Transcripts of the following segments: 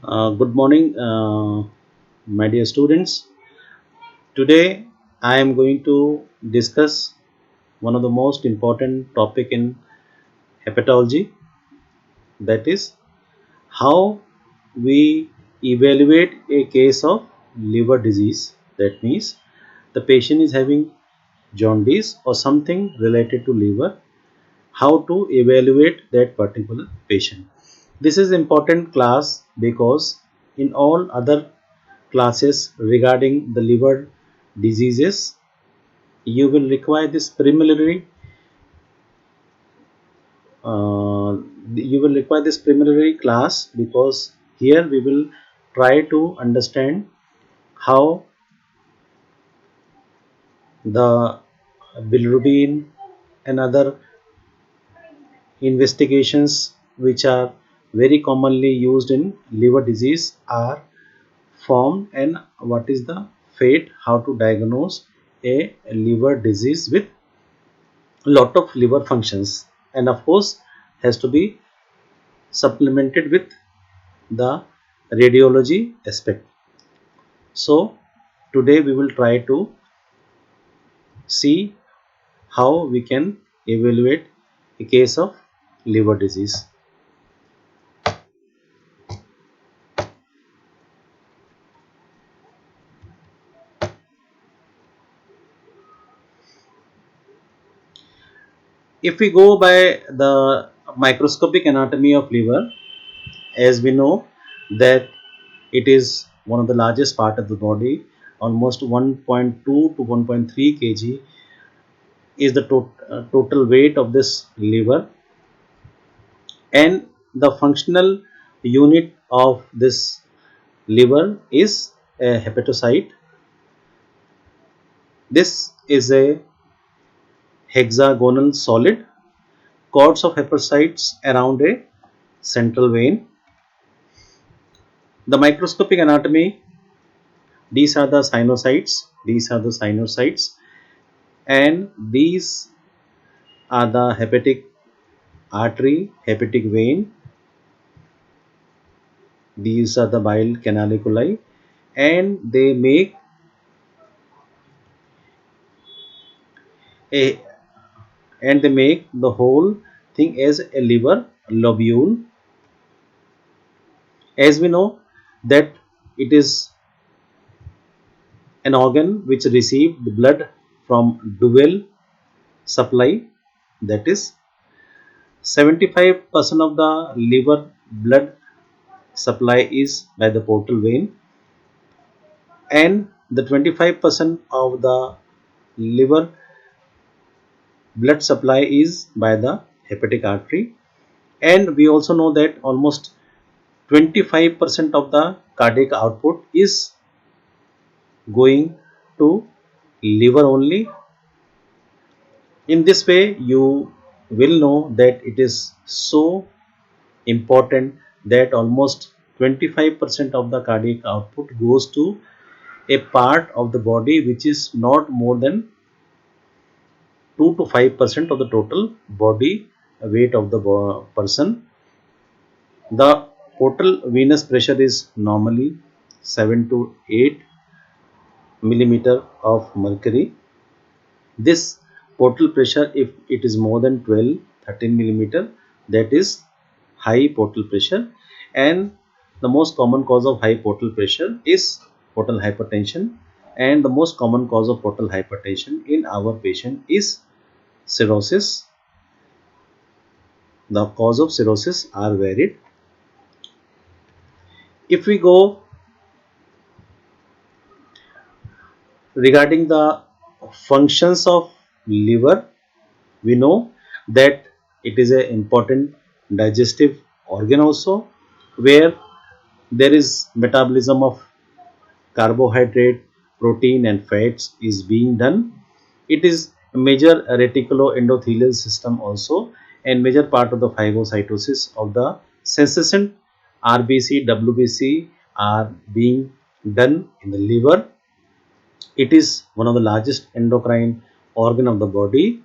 Good morning, my dear students. Today, I am going to discuss one of the most important topic in hepatology, that is how we evaluate a case of liver disease. That means the patient is having jaundice or something related to liver, how to evaluate that particular patient. This is important class because in all other classes regarding the liver diseases you will require this uh, preliminary class, because here we will try to understand how the bilirubin and other investigations which are very commonly used in liver disease are formed, and what is the fate, how to diagnose a liver disease with lot of liver functions, and of course has to be supplemented with the radiology aspect. So today we will try to see how we can evaluate a case of liver disease. If we go by the microscopic anatomy of liver, as we know that it is one of the largest part of the body, almost 1.2 to 1.3 kg is the total weight of this liver, and the functional unit of this liver is a hepatocyte. This is a hexagonal solid, cords of hepatocytes around a central vein. The microscopic anatomy, these are the sinusoids, and these are the hepatic artery, hepatic vein, these are the bile canaliculi, and they make a the whole thing as a liver lobule. As we know that it is an organ which received the blood from dual supply, that is 75% of the liver blood supply is by the portal vein, and the 25% of the liver blood supply is by the hepatic artery. And we also know that almost 25% of the cardiac output is going to liver only. In this way you will know that it is so important that almost 25% of the cardiac output goes to a part of the body which is not more than 2 to 5% of the total body weight of the person. The portal venous pressure is normally 7 to 8 millimeter of mercury. This portal pressure, if it is more than 12 13 millimeter, that is high portal pressure. And the most common cause of high portal pressure is portal hypertension, and the most common cause of portal hypertension in our patient is cirrhosis. The cause of cirrhosis are varied. If we go regarding the functions of liver, we know that it is an important digestive organ also, where there is metabolism of carbohydrate, protein and fats is being done. It is a major reticuloendothelial system also, and major part of the phagocytosis of the senescent RBC, WBC are being done in the liver. It is one of the largest endocrine organ of the body.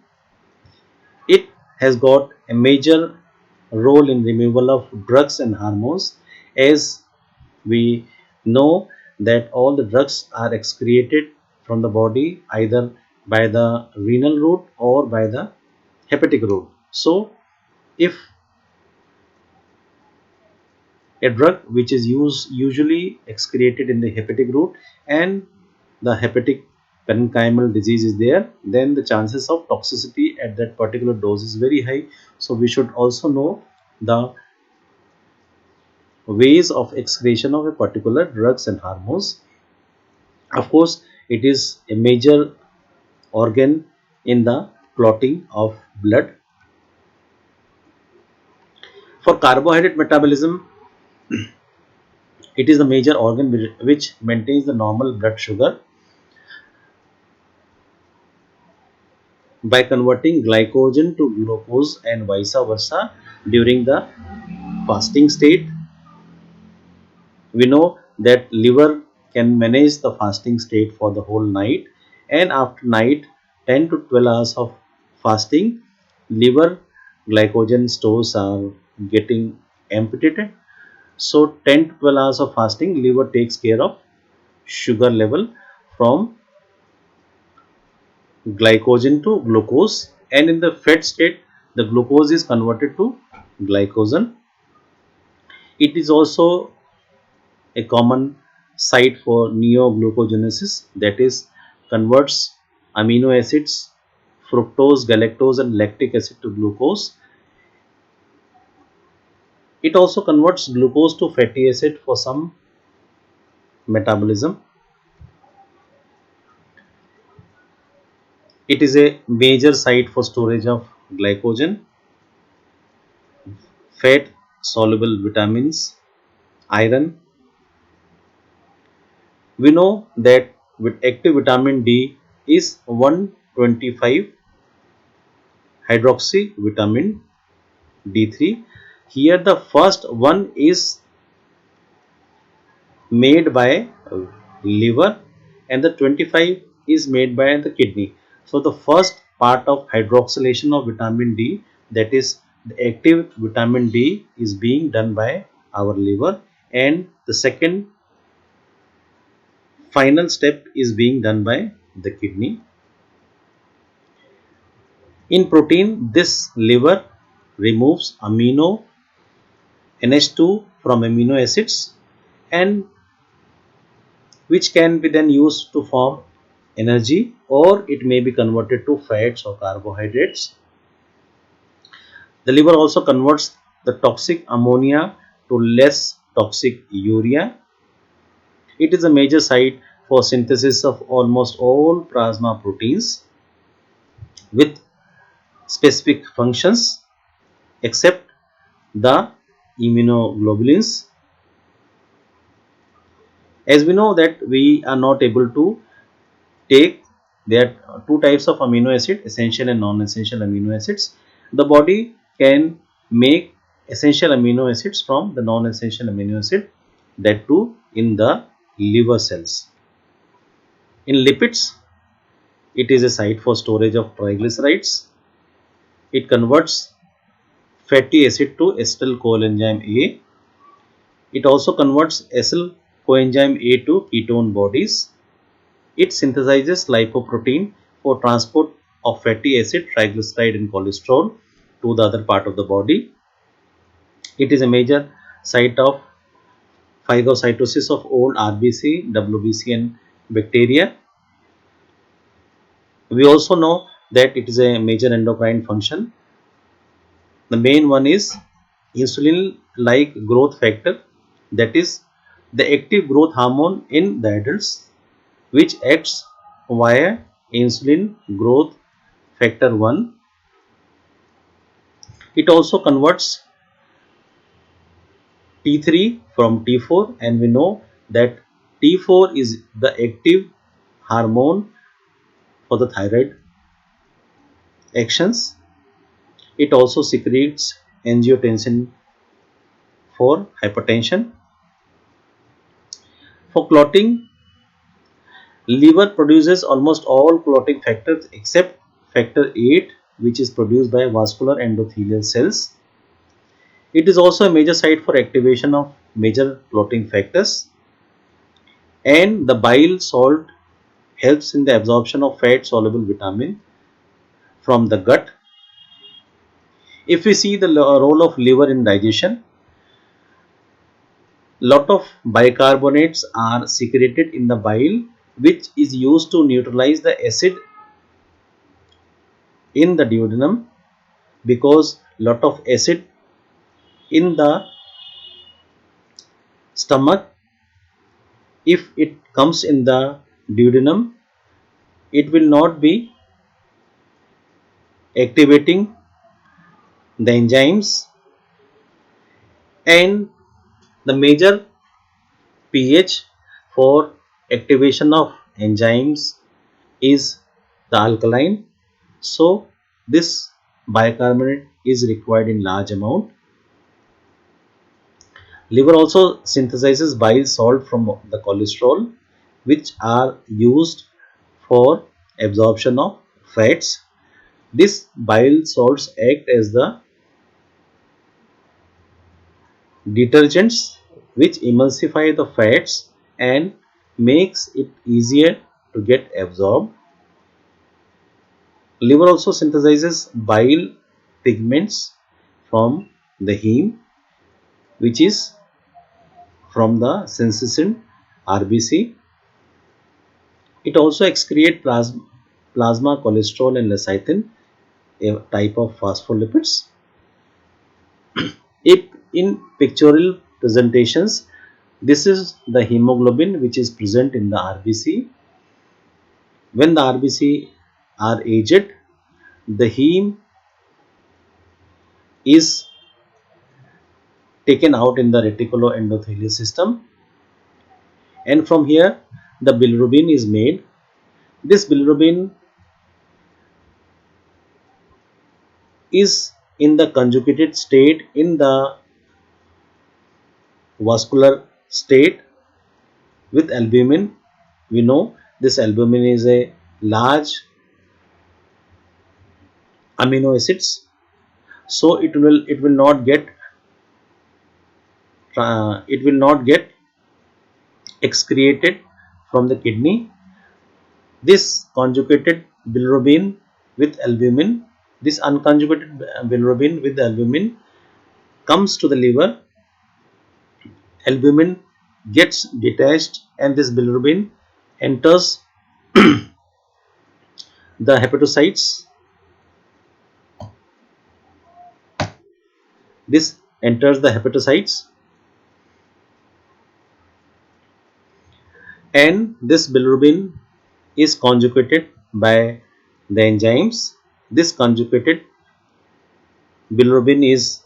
It has got a major role in removal of drugs and hormones, as We know that all the drugs are excreted from the body either by the renal route or by the hepatic route. So if a drug which is usually excreted in the hepatic route and the hepatic parenchymal disease is there, then the chances of toxicity at that particular dose is very high. So we should also know the ways of excretion of a particular drugs and hormones. Of course, it is a major organ in the clotting of blood. For carbohydrate metabolism, it is the major organ which maintains the normal blood sugar by converting glycogen to glucose and vice versa during the fasting state. We know that liver can manage the fasting state for the whole night, and after night 10 to 12 hours of fasting, liver glycogen stores are getting emptied. So 10 to 12 hours of fasting, liver takes care of sugar level from glycogen to glucose, and in the fed state the glucose is converted to glycogen. It is also a common site for neoglucogenesis, that is converts amino acids fructose, galactose and lactic acid to glucose. It also converts glucose to fatty acid for some metabolism. It is a major site for storage of glycogen, fat soluble vitamins, iron. We know that with active vitamin D is 125 hydroxy vitamin D3. Here the first one is made by liver and the 25 is made by the kidney. So the first part of hydroxylation of vitamin D, that is the active vitamin D, is being done by our liver, and the second final step is being done by the kidney. In protein, this liver removes amino NH2 from amino acids, and which can be then used to form energy, or it may be converted to fats or carbohydrates. The liver also converts the toxic ammonia to less toxic urea. It is a major site for synthesis of almost all plasma proteins with specific functions except the immunoglobulins. As we know that we are not able to take, there are two types of amino acid, essential and non-essential amino acids. The body can make essential amino acids from the non-essential amino acid, that too in the liver cells. In lipids, it is a site for storage of triglycerides. It converts fatty acid to acetyl coenzyme A. It also converts acyl coenzyme A to ketone bodies. It synthesizes lipoprotein for transport of fatty acid, triglyceride and cholesterol to the other part of the body. It is a major site of phagocytosis of old RBC, WBC and bacteria. We also know that it is a major endocrine function. The main one is insulin like growth factor, that is the active growth hormone in the adults, which acts via insulin growth factor 1. It also converts T3 from T4, and we know that T4 is the active hormone for the thyroid actions. It also secretes angiotensin for hypertension. For clotting, liver produces almost all clotting factors except factor 8, which is produced by vascular endothelial cells. It is also a major site for activation of major clotting factors, and the bile salt helps in the absorption of fat soluble vitamin from the gut. If we see the role of liver in digestion, lot of bicarbonates are secreted in the bile, which is used to neutralize the acid in the duodenum, because lot of acid in the stomach, if it comes in the duodenum, it will not be activating the enzymes, and the major pH for activation of enzymes is the alkaline. So this bicarbonate is required in large amount. Liver also synthesizes bile salt from the cholesterol, which are used for absorption of fats. These bile salts act as the detergents which emulsify the fats and makes it easier to get absorbed. Liver also synthesizes bile pigments from the heme, which is from the syncytin RBC. It also excretes plasma cholesterol and lecithin, a type of phospholipids. If in pictorial presentations, this is the hemoglobin which is present in the RBC. When the RBC are aged, the heme is taken out in the reticuloendothelial system, and from here the bilirubin is made. This bilirubin is in the conjugated state in the vascular state with albumin. We know this albumin is a large amino acids, so it will not get excreted from the kidney. This conjugated bilirubin with albumin, this unconjugated bilirubin with albumin comes to the liver. Albumin gets detached and this bilirubin enters the hepatocytes. This enters the hepatocytes, and this bilirubin is conjugated by the enzymes. This conjugated bilirubin is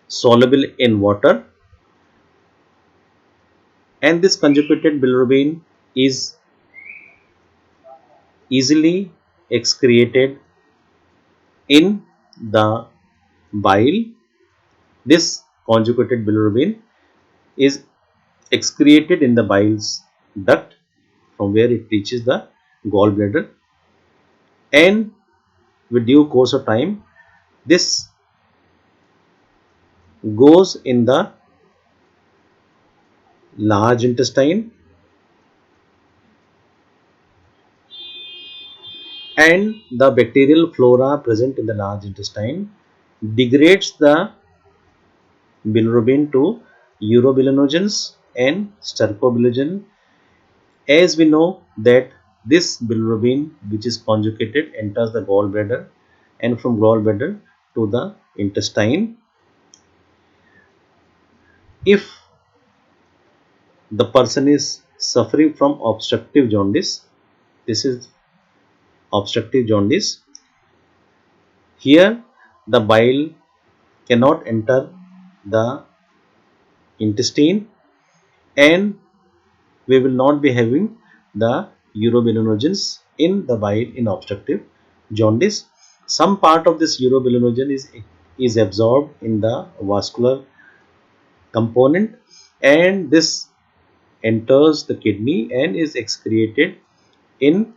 soluble in water, and this conjugated bilirubin is easily excreted in the bile. This conjugated bilirubin is excreted in the bile's duct, from where it reaches the gallbladder, and with due course of time this goes in the large intestine, and the bacterial flora present in the large intestine degrades the bilirubin to urobilinogens and stercobilinogen. As we know that this bilirubin which is conjugated enters the gallbladder, and from gallbladder to the intestine. If the person is suffering from obstructive jaundice, this is obstructive jaundice, here the bile cannot enter the intestine, and we will not be having the urobilinogens in the bile in obstructive jaundice. Some part of this urobilinogen is absorbed in the vascular component, and this enters the kidney and is excreted in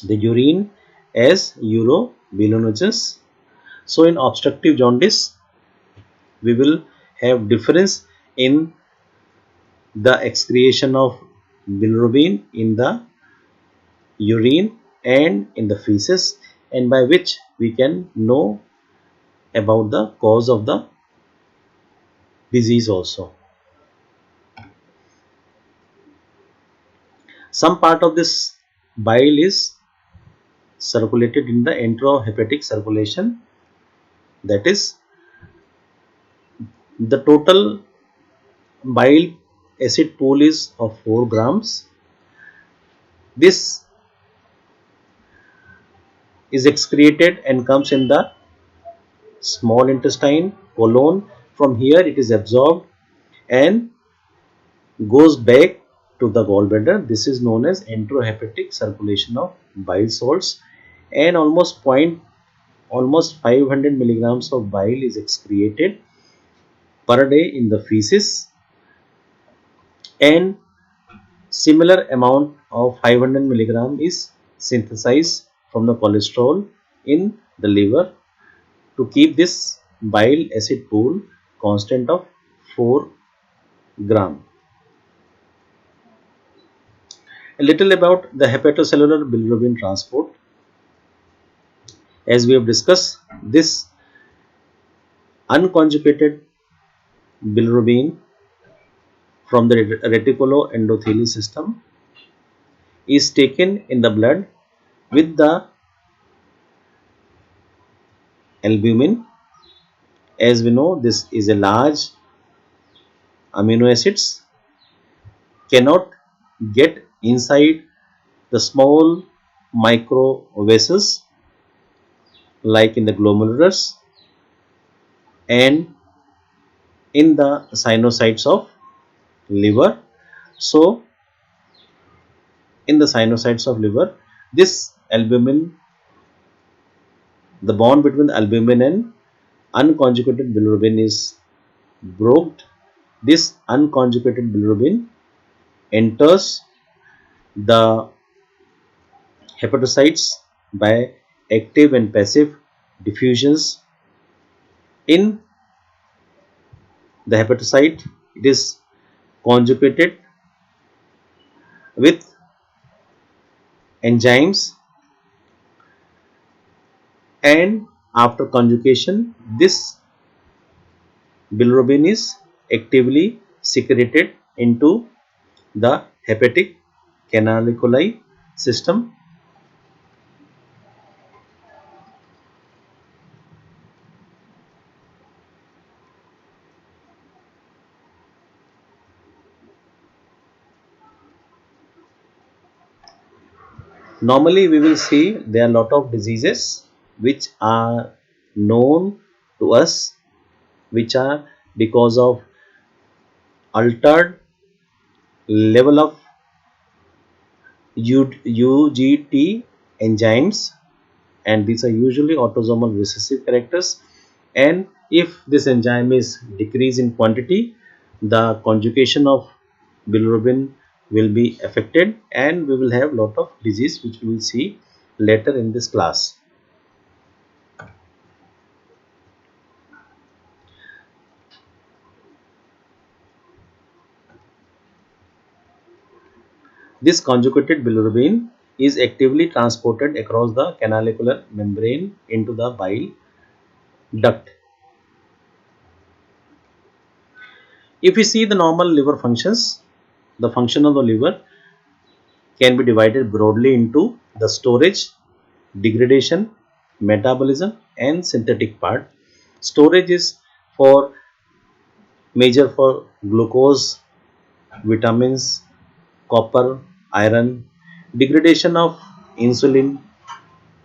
the urine as urobilinogens. So in obstructive jaundice, we will have difference in the excretion of bilirubin in the urine and in the feces, and by which we can know about the cause of the disease also. Some part of this bile is circulated in the enterohepatic circulation, that is, the total bile acid pool is of 4 grams. This is excreted and comes in the small intestine, colon. From here it is absorbed and goes back to the gallbladder. This is known as enterohepatic circulation of bile salts, and almost 500 milligrams of bile is excreted per day in the feces, and similar amount of 500 milligram is synthesized from the cholesterol in the liver to keep this bile acid pool constant of 4 gram. A little about the hepatocellular bilirubin transport. As we have discussed, this unconjugated bilirubin from the reticuloendothelial system is taken in the blood with the albumin. As we know, this is a large amino acids, cannot get inside the small micro vessels like in the glomerulus and in the sinusoids of liver. So in the sinusoids of liver, this albumin, the bond between albumin and unconjugated bilirubin is broken. This unconjugated bilirubin enters the hepatocytes by active and passive diffusions. In the hepatocyte, it is conjugated with enzymes, and after conjugation this bilirubin is actively secreted into the hepatic canaliculi system. Normally we will see there are a lot of diseases which are known to us, which are because of altered level of UGT enzymes, and these are usually autosomal recessive characters, and if this enzyme is decreased in quantity, the conjugation of bilirubin will be affected and we will have lot of disease which we will see later in this class. This conjugated bilirubin is actively transported across the canalicular membrane into the bile duct. If we see the normal liver functions, the function of the liver can be divided broadly into the storage, degradation, metabolism and synthetic part. Storage is for major for glucose, vitamins, copper, iron. Degradation of insulin,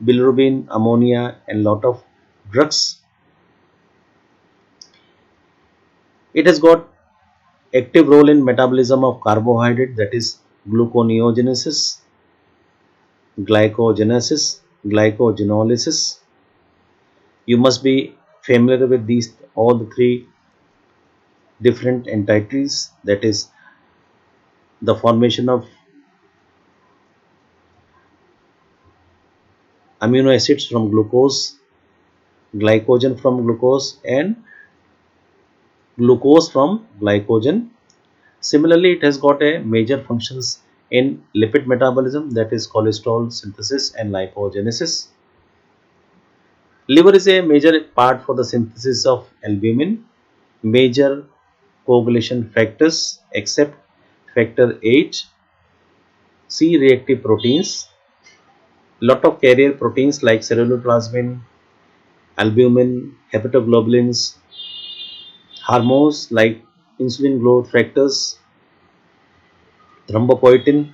bilirubin, ammonia and lot of drugs. It has got active role in metabolism of carbohydrate, that is gluconeogenesis, glycogenesis, glycogenolysis. You must be familiar with these all the three different entities, that is the formation of amino acids from glucose, glycogen from glucose, and glucose from glycogen. Similarly, it has got a major functions in lipid metabolism, that is cholesterol synthesis and lipogenesis. Liver is a major part for the synthesis of albumin. Major coagulation factors except factor 8, C-reactive proteins, lot of carrier proteins like ceruloplasmin, albumin, hepatoglobulins, hormones like insulin growth factors, thrombopoietin,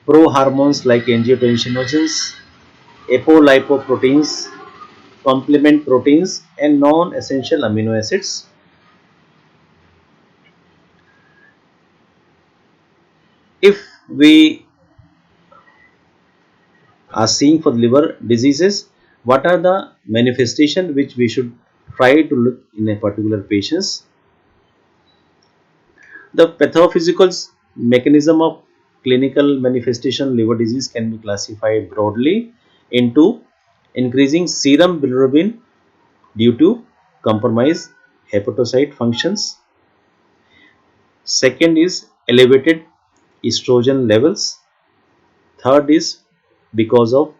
prohormones like angiotensinogens, apolipoproteins, complement proteins, and non-essential amino acids. If we are seeing for liver diseases, what are the manifestation which we should try to look in a particular patients? The pathophysical mechanism of clinical manifestation liver disease can be classified broadly into increasing serum bilirubin due to compromised hepatocyte functions. Second is elevated estrogen levels. Third is because of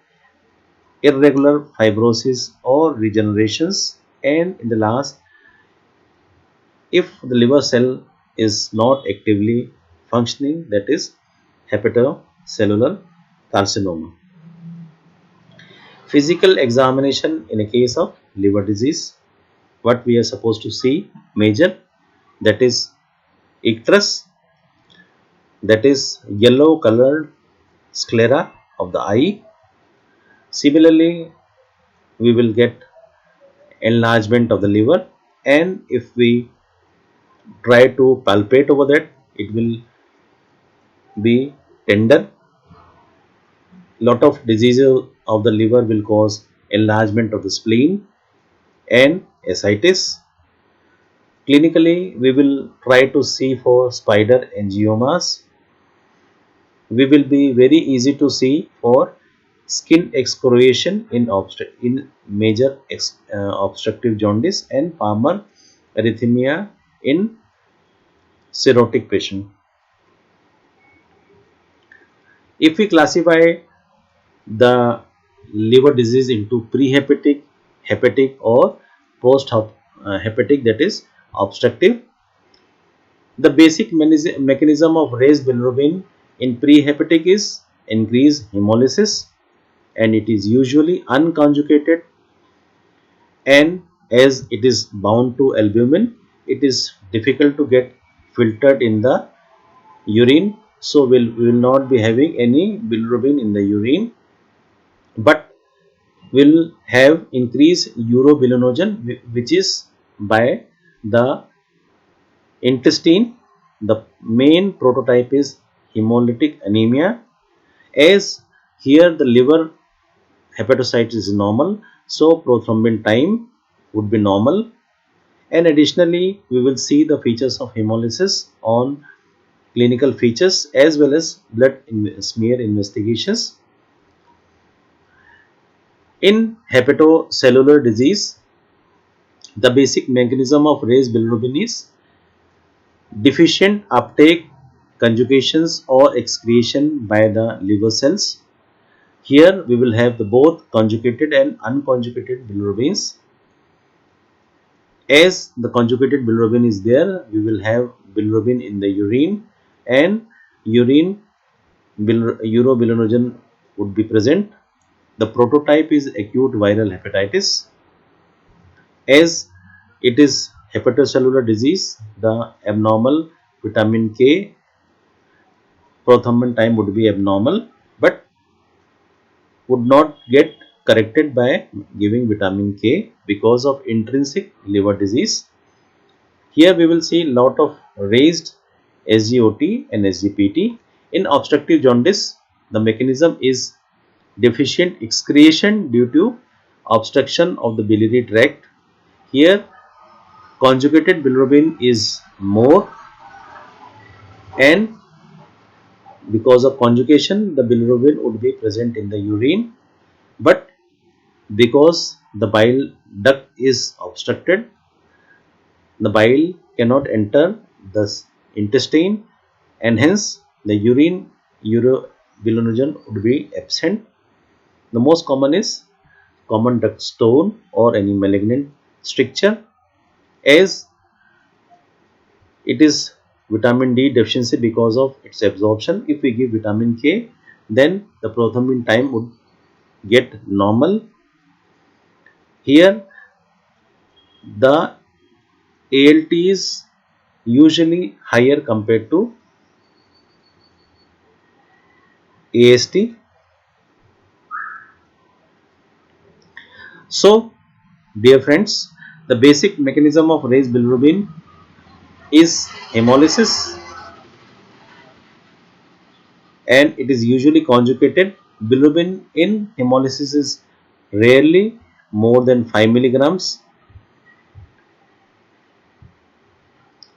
irregular fibrosis or regenerations. And in the last, if the liver cell is not actively functioning, that is hepatocellular carcinoma. Physical examination in a case of liver disease, what we are supposed to see major, that is icterus, that is yellow colored sclera of the eye. Similarly, we will get enlargement of the liver, and if we try to palpate over that, it will be tender. Lot of diseases of the liver will cause enlargement of the spleen and ascites. Clinically, we will try to see for spider angiomas. We will be very easy to see for skin excoriation in major obstructive jaundice and Palmer arrhythmia in cirrhotic patient. If we classify the liver disease into prehepatic, hepatic, or post-hepatic, that is obstructive, the basic mechanism of raised bilirubin in prehepatic is increased hemolysis, and it is usually unconjugated, and as it is bound to albumin, it is difficult to get filtered in the urine, so we will not be having any bilirubin in the urine, but will have increased urobilinogen, which is by the intestine. The main prototype is hemolytic anemia, as here the liver hepatocyte is normal, so prothrombin time would be normal, and additionally we will see the features of hemolysis on clinical features as well as blood smear investigations. In hepatocellular disease, the basic mechanism of raised bilirubin is deficient uptake, conjugations or excretion by the liver cells. Here we will have the both conjugated and unconjugated bilirubins. As the conjugated bilirubin is there, we will have bilirubin in the urine, and urine urobilinogen would be present. The prototype is acute viral hepatitis. As it is hepatocellular disease, the abnormal vitamin K prothrombin time would be abnormal, but would not get corrected by giving vitamin K because of intrinsic liver disease. Here we will see lot of raised SGOT and SGPT. In obstructive jaundice, the mechanism is deficient excretion due to obstruction of the biliary tract. Here conjugated bilirubin is more, and because of conjugation the bilirubin would be present in the urine, but because the bile duct is obstructed, the bile cannot enter the intestine, and hence the urobilinogen would be absent. The most common is common duct stone or any malignant stricture, as it is vitamin D deficiency because of its absorption. If we give vitamin K, then the prothrombin time would get normal. Here the ALT is usually higher compared to AST. So dear friends, the basic mechanism of raised bilirubin is hemolysis, and it is usually conjugated. Bilirubin in hemolysis is rarely more than 5 milligrams.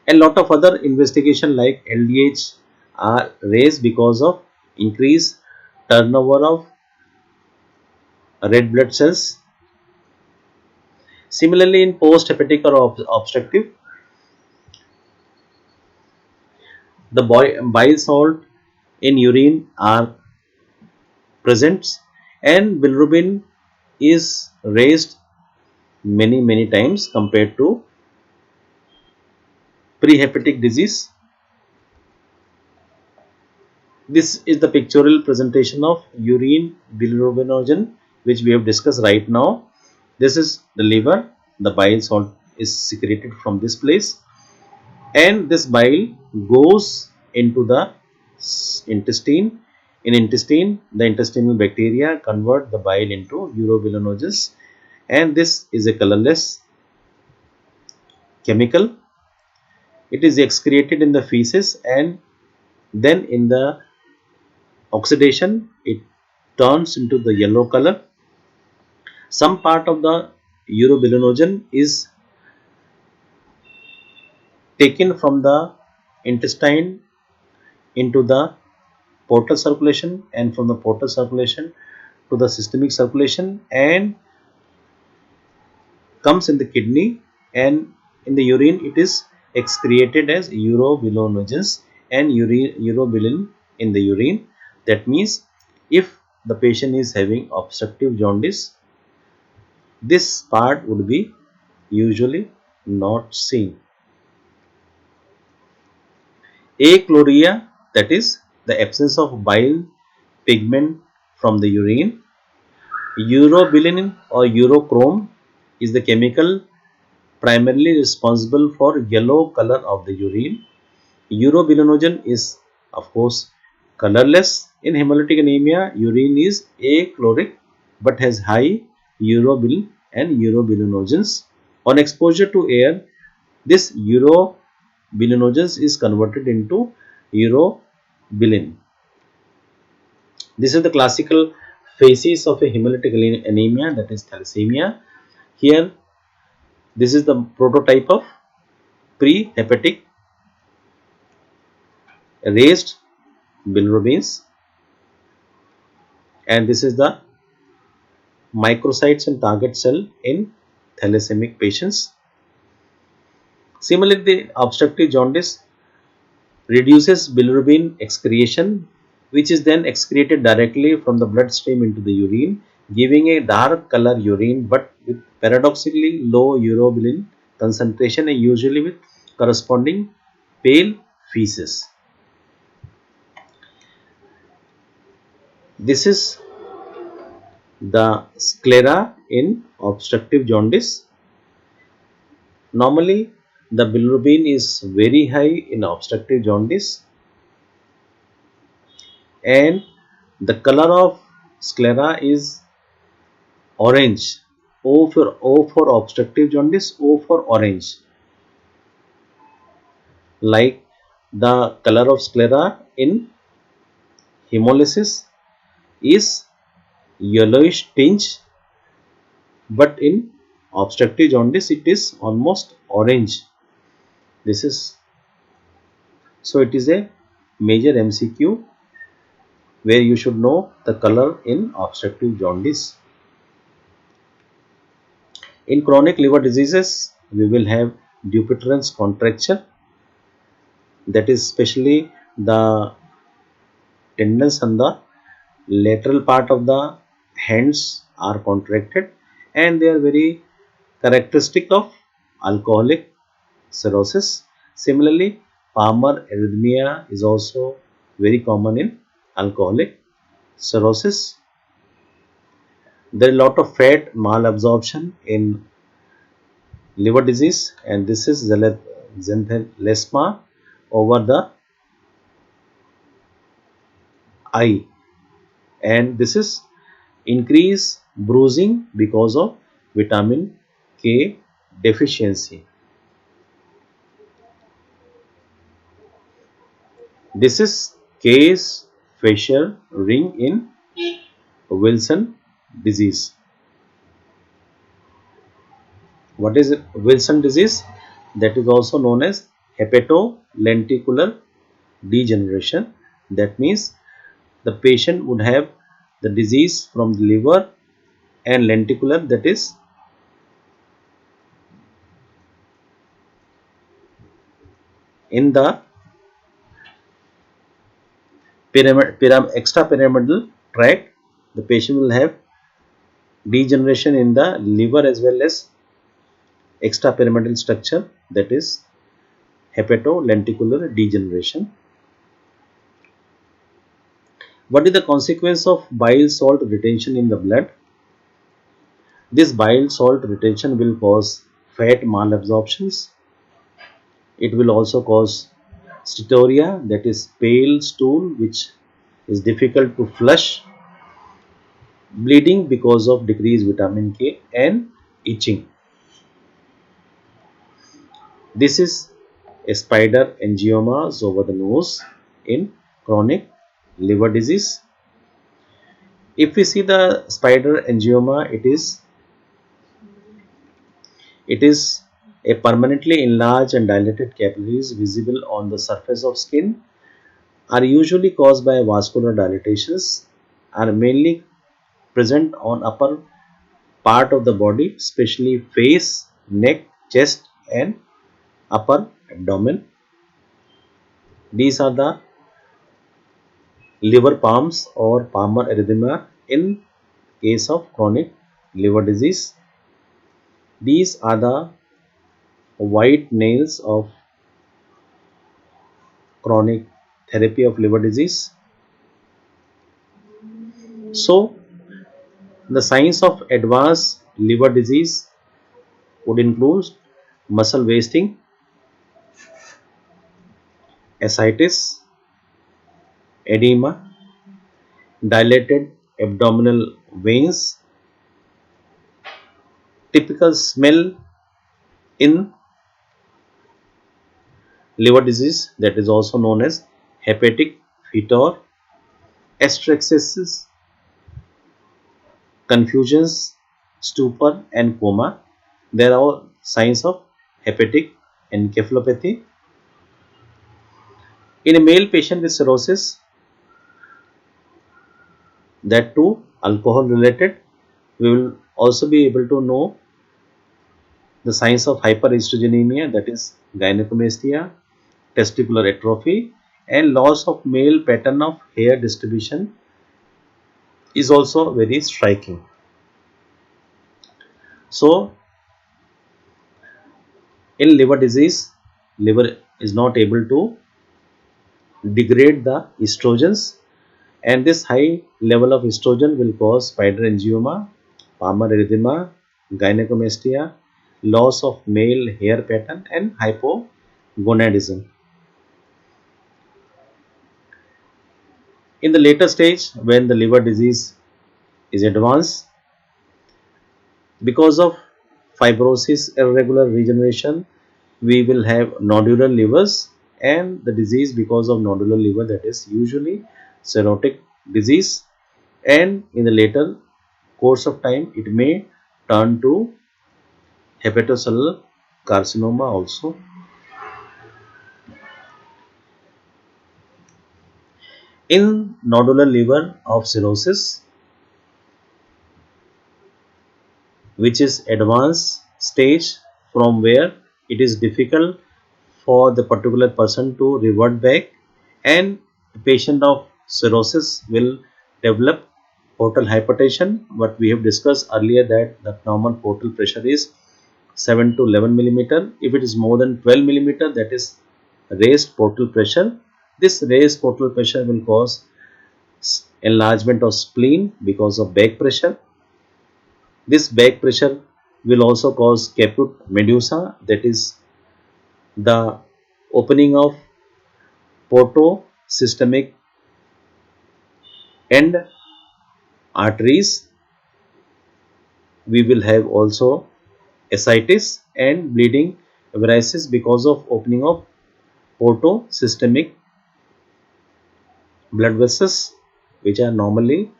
A lot of other investigation like LDH are raised because of increased turnover of red blood cells. Similarly, in post-hepatic or obstructive, the bile salt in urine are present, and bilirubin is raised many times compared to prehepatic disease. This is the pictorial presentation of urine bilirubinogen which we have discussed right now. This is the liver. The bile salt is secreted from this place, and this bile goes into the intestine. In intestine, the intestinal bacteria convert the bile into urobilinogens, and this is a colorless chemical. It is excreted in the feces, and then in the oxidation it turns into the yellow color. Some part of the urobilinogen is taken from the intestine into the portal circulation, and from the portal circulation to the systemic circulation, and comes in the kidney, and in the urine it is excreted as urobilinogens and urobilin in the urine. That means if the patient is having obstructive jaundice, this part would be usually not seen. Achloria, that is the absence of bile pigment from the urine. Urobilin or urochrome is the chemical primarily responsible for yellow color of the urine. Urobilinogen is of course colorless. In hemolytic anemia, urine is achloric but has high urobilin and urobilinogens. On exposure to air, this urobilinogens is converted into urobilin. This is the classical phases of a hemolytic anemia, that is thalassemia. Here, this is the prototype of pre-hepatic raised bilirubins, and this is the microcytes and target cell in thalassaemic patients. Similarly, the obstructive jaundice reduces bilirubin excretion, which is then excreted directly from the bloodstream into the urine, giving a dark color urine but with paradoxically low urobilin concentration and usually with corresponding pale feces. This is the sclera in obstructive jaundice. Normally, the bilirubin is very high in obstructive jaundice, and the color of sclera is orange. O for obstructive jaundice, O for orange. Like the color of sclera in hemolysis is yellowish tinge, but in obstructive jaundice it is almost orange. This is so it is a major MCQ where you should know the color in obstructive jaundice. In chronic liver diseases, we will have Dupuytren's contracture, that is especially the tendons on the lateral part of the hands are contracted, and they are very characteristic of alcoholic cirrhosis. Similarly, Palmer arrhythmia is also very common in alcoholic cirrhosis. There is a lot of fat malabsorption in liver disease, and this is xanthelasma over the eye, and this is increase bruising because of vitamin K deficiency. This is case Fisher ring in Wilson disease. What is it? Wilson disease? That is also known as hepatolenticular degeneration. That means the patient would have the disease from the liver and lenticular, that is in the extrapyramidal tract. The patient will have degeneration in the liver as well as extrapyramidal structure, that is hepatolenticular degeneration. What is the consequence of bile salt retention in the blood? This bile salt retention will cause fat malabsorptions. It will also cause steatorrhea, that is pale stool which is difficult to flush, bleeding because of decreased vitamin K, and itching. This is a spider angiomas over the nose in chronic liver disease. If we see the spider angioma, it is a permanently enlarged and dilated capillaries visible on the surface of skin, are usually caused by vascular dilatations, are mainly present on upper part of the body, especially face, neck, chest, and upper abdomen. These are the liver palms or Palmer erythema in case of chronic liver disease. These are the white nails of chronic therapy of liver disease. So, the signs of advanced liver disease would include muscle wasting, ascites, edema, dilated abdominal veins, typical smell in liver disease, that is also known as hepatic fetor, astraxis, confusions, stupor, and coma. There are all signs of hepatic encephalopathy. In a male patient with cirrhosis, that too alcohol related, we will also be able to know the signs of hyperestrogenemia, that is gynecomastia, testicular atrophy, and loss of male pattern of hair distribution is also very striking. So, in liver disease, liver is not able to degrade the estrogens, and this high level of estrogen will cause spider angioma, Palmer erythema, gynecomastia, loss of male hair pattern, and hypogonadism. In the later stage, when the liver disease is advanced, because of fibrosis, irregular regeneration, we will have nodular livers, and the disease because of nodular liver, that is usually cirrhotic disease, and in the later course of time it may turn to hepatocellular carcinoma also. In nodular liver of cirrhosis, which is advanced stage from where it is difficult for the particular person to revert back, and the patient of cirrhosis will develop portal hypertension. But we have discussed earlier that the normal portal pressure is 7 to 11 millimeter. If it is more than 12 millimeter, that is raised portal pressure. This raised portal pressure will cause enlargement of spleen because of back pressure. This back pressure will also cause caput medusa, that is the opening of portosystemic end arteries. We will have also ascites and bleeding varices because of opening of portosystemic blood vessels, which are normally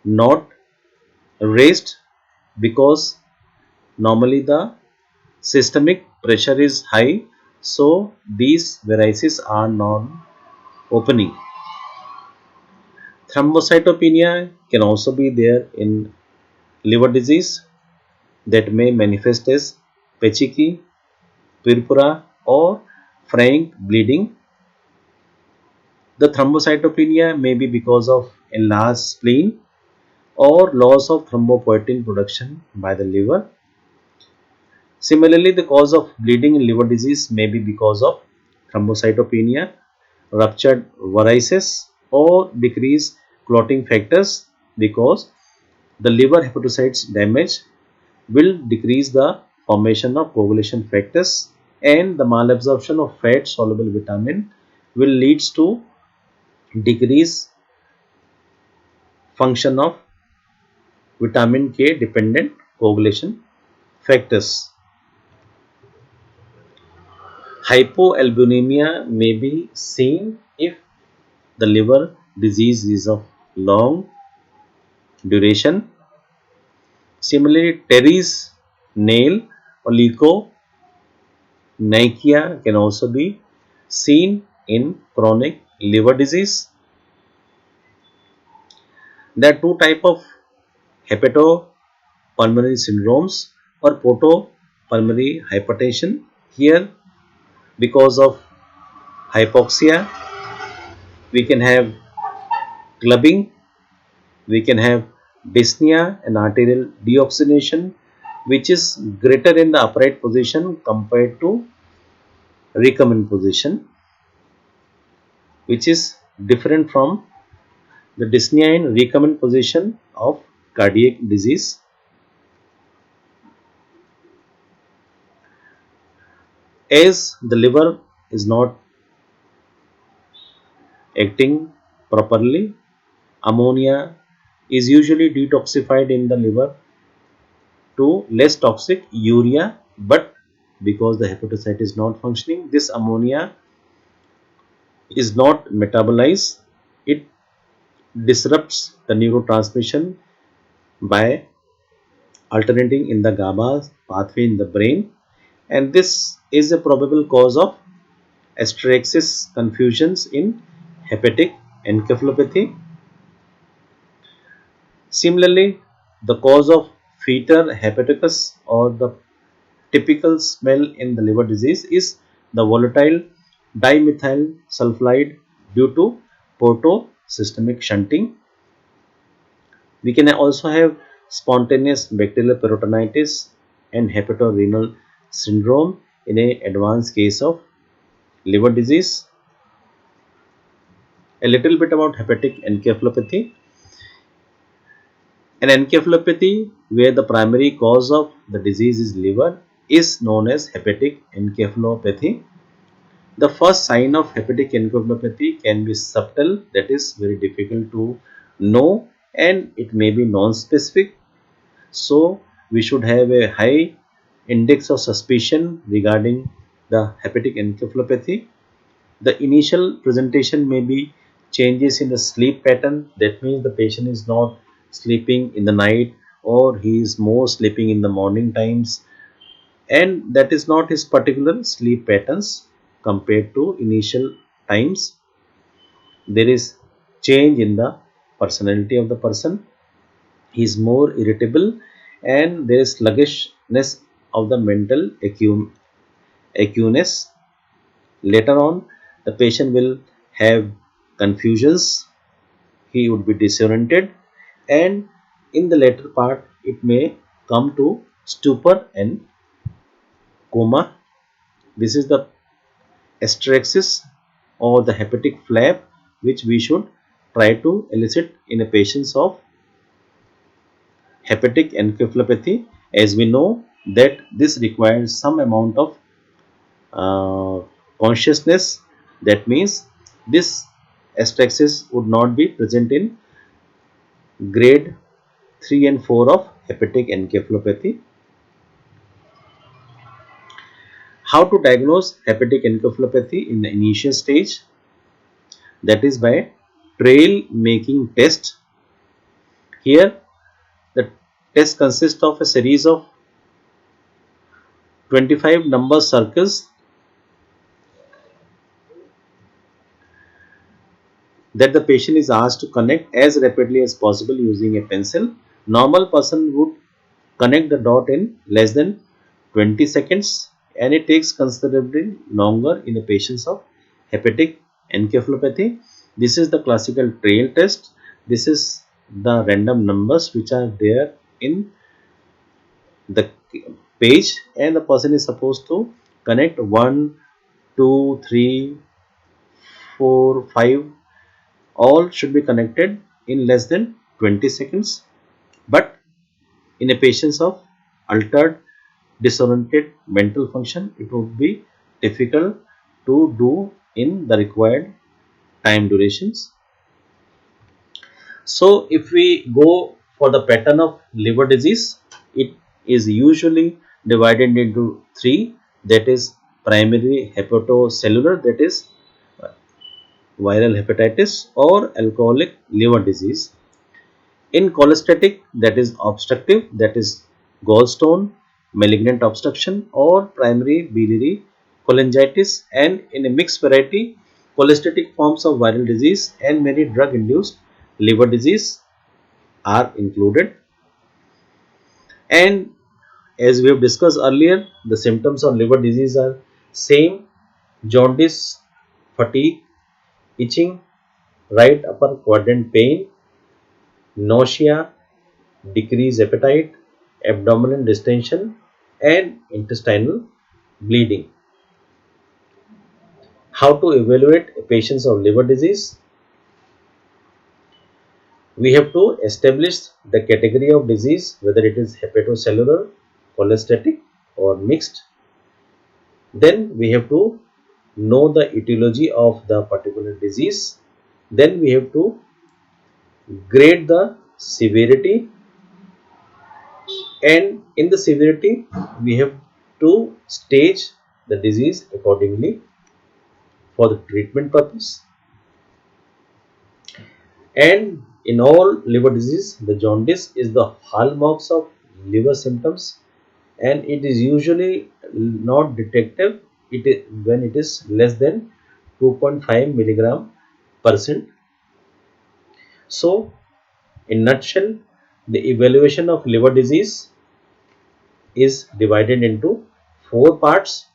not raised because normally the systemic pressure is high, so these varices are non opening. Thrombocytopenia can also be there in liver disease, that may manifest as petechiae, purpura or frank bleeding. The thrombocytopenia may be because of enlarged spleen or loss of thrombopoietin production by the liver. Similarly, the cause of bleeding in liver disease may be because of thrombocytopenia, ruptured varices or decreased clotting factors, because the liver hepatocytes damage will decrease the formation of coagulation factors, and the malabsorption of fat soluble vitamin will leads to decrease function of vitamin K dependent coagulation factors. Hypoalbuminemia may be seen if the liver disease is of long duration. Similarly, Terry's nail or leukomycia can also be seen in chronic liver disease. There are two types of hepatopulmonary syndromes or portopulmonary hypertension. Here, because of hypoxia, we can have clubbing, we can have dyspnea and arterial deoxygenation, which is greater in the upright position compared to recumbent position, which is different from the dyspnea in recumbent position of cardiac disease. As the liver is not acting properly, ammonia is usually detoxified in the liver to less toxic urea, but because the hepatocyte is not functioning, this ammonia is not metabolized. It disrupts the neurotransmission by alternating in the GABA pathway in the brain, and this is a probable cause of asterixis confusions in hepatic encephalopathy. Similarly, the cause of fetal hepatitis or the typical smell in the liver disease is the volatile dimethyl sulfide due to portosystemic shunting. We can also have spontaneous bacterial peritonitis and hepatorenal syndrome in an advanced case of liver disease. A little bit about hepatic encephalopathy. An encephalopathy where the primary cause of the disease is liver is known as hepatic encephalopathy. The first sign of hepatic encephalopathy can be subtle, that is very difficult to know, and it may be non-specific. So we should have a high index of suspicion regarding the hepatic encephalopathy. The initial presentation may be changes in the sleep pattern. That means the patient is not sleeping in the night, or he is more sleeping in the morning times, and that is not his particular sleep patterns compared to initial times. There is change in the personality of the person. He is more irritable and there is sluggishness of the mental acuteness. Later on, the patient will have confusions, he would be disoriented, and in the later part, it may come to stupor and coma. This is the asterixis or the hepatic flap, which we should try to elicit in a patients of hepatic encephalopathy, as we know that this requires some amount of consciousness. That means this asterixis would not be present in grade 3 and 4 of hepatic encephalopathy. How to diagnose hepatic encephalopathy in the initial stage? That is by trail making test. Here the test consists of a series of 25 number circles that the patient is asked to connect as rapidly as possible using a pencil. Normal person would connect the dot in less than 20 seconds, and it takes considerably longer in the patients of hepatic encephalopathy. This is the classical trail test. This is the random numbers which are there in the page, and the person is supposed to connect 1, 2, 3, 4, 5. All should be connected in less than 20 seconds. But in a patients of altered disoriented mental function, it would be difficult to do in the required time durations. So if we go for the pattern of liver disease, it is usually divided into three, that is primary hepatocellular, that is viral hepatitis or alcoholic liver disease. In cholestatic, that is obstructive, that is gallstone, malignant obstruction or primary biliary cholangitis, and in a mixed variety, cholestatic forms of viral disease and many drug induced liver disease are included. And as we have discussed earlier, the symptoms of liver disease are same: jaundice, fatigue, itching, right upper quadrant pain, nausea, decreased appetite, abdominal distension, and intestinal bleeding. How to evaluate a patient of liver disease? We have to establish the category of disease, whether it is hepatocellular, cholestatic, or mixed. Then we have to know the etiology of the particular disease. Then we have to grade the severity, and in the severity we have to stage the disease accordingly for the treatment purpose. And in all liver disease, the jaundice is the hallmarks of liver symptoms, and it is usually not detected when it is less than 2.5 milligram percent. So in nutshell, the evaluation of liver disease is divided into four parts: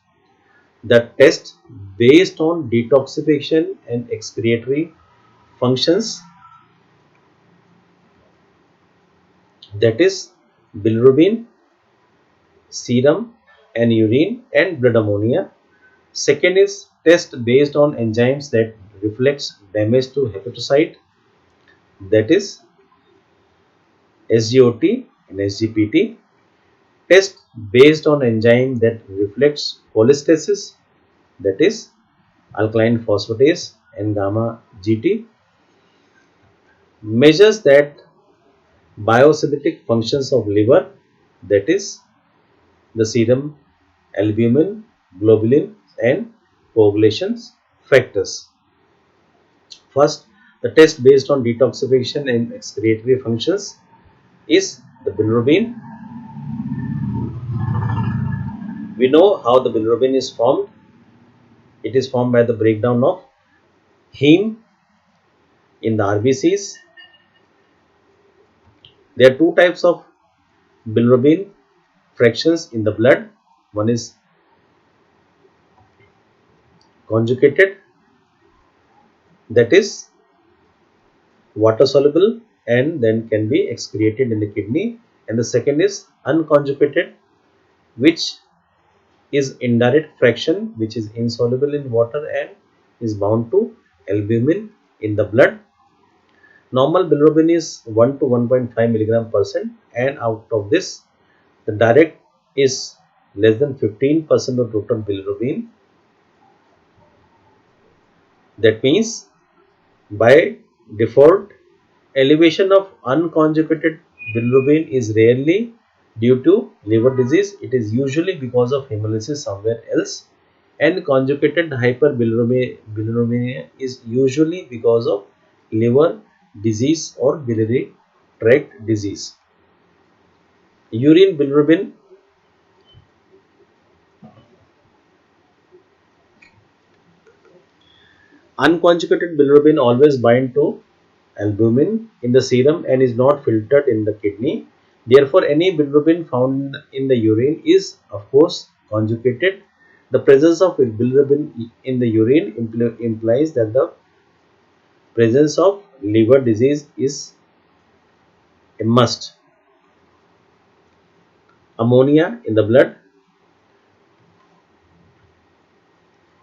the test based on detoxification and excretory functions, that is bilirubin, serum and urine, and blood ammonia. Second is test based on enzymes that reflects damage to hepatocyte, that is SGOT and SGPT. Test based on enzyme that reflects cholestasis, that is alkaline phosphatase and gamma GT. Measures that biosynthetic functions of liver, that is the serum albumin, globulin, and coagulation factors. First, the test based on detoxification and excretory functions is the bilirubin. We know how the bilirubin is formed. It is formed by the breakdown of heme in the RBCs. There are two types of bilirubin fractions in the blood. One is conjugated, that is water soluble and then can be excreted in the kidney, and the second is unconjugated, which is indirect fraction, which is insoluble in water and is bound to albumin in the blood. Normal bilirubin is 1 to 1.5 milligram percent, and out of this the direct is less than 15% of total bilirubin. That means by default, elevation of unconjugated bilirubin is rarely due to liver disease. It is usually because of hemolysis somewhere else, and conjugated hyperbilirubinemia is usually because of liver disease or biliary tract disease. Urine bilirubin, unconjugated bilirubin always bind to albumin in the serum and is not filtered in the kidney. Therefore, any bilirubin found in the urine is of course conjugated. The presence of bilirubin in the urine implies that the presence of liver disease is a must. Ammonia in the blood,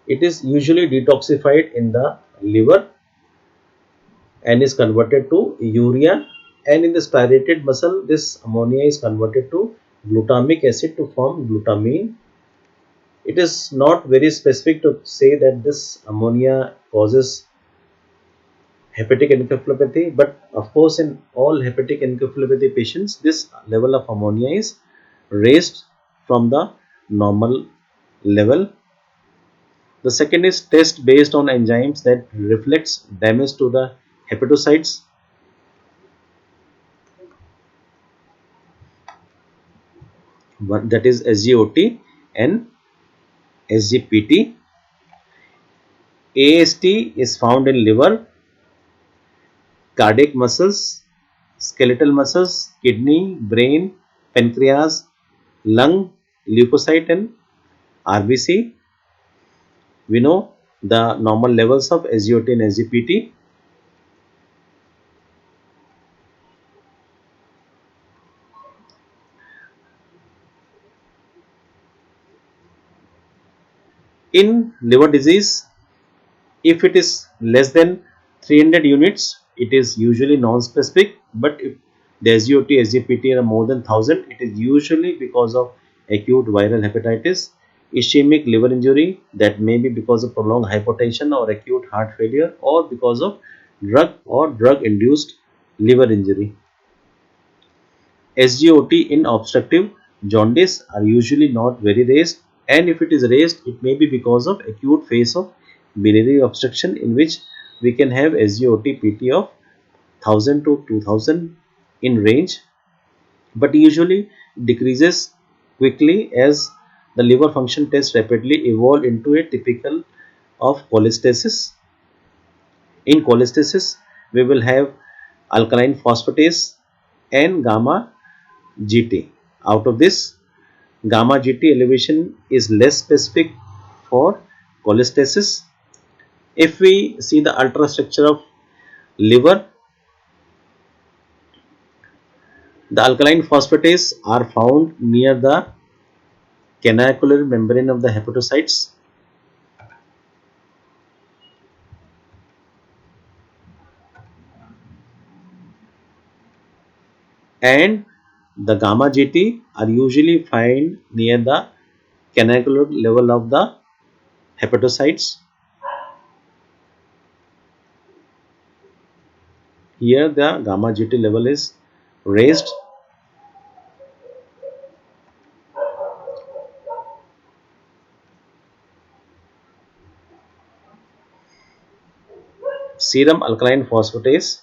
it is usually detoxified in the liver and is converted to urea, and in the striated muscle this ammonia is converted to glutamic acid to form glutamine. It is not very specific to say that this ammonia causes hepatic encephalopathy, but of course in all hepatic encephalopathy patients this level of ammonia is raised from the normal level. The second is test based on enzymes that reflects damage to the hepatocytes. One that is SGOT and SGPT. AST is found in liver, cardiac muscles, skeletal muscles, kidney, brain, pancreas, lung, leukocyte and RBC. We know the normal levels of SGOT and SGPT. In liver disease, if it is less than 300 units, it is usually non-specific, but if the SGOT, SGPT are more than 1000, it is usually because of acute viral hepatitis, ischemic liver injury, that may be because of prolonged hypertension or acute heart failure, or because of drug or drug-induced liver injury. SGOT in obstructive jaundice are usually not very raised, and if it is raised, it may be because of acute phase of biliary obstruction, in which we can have SGOT PT of 1000 to 2000 in range, but usually decreases quickly as the liver function tests rapidly evolve into a typical of cholestasis. In cholestasis, we will have alkaline phosphatase and gamma GT. Out of this, gamma GT elevation is less specific for cholestasis. If we see the ultrastructure of liver, the alkaline phosphatase are found near the canacular membrane of the hepatocytes, and the gamma GT are usually found near the canacular level of the hepatocytes. Here the gamma GT level is raised. Serum alkaline phosphatase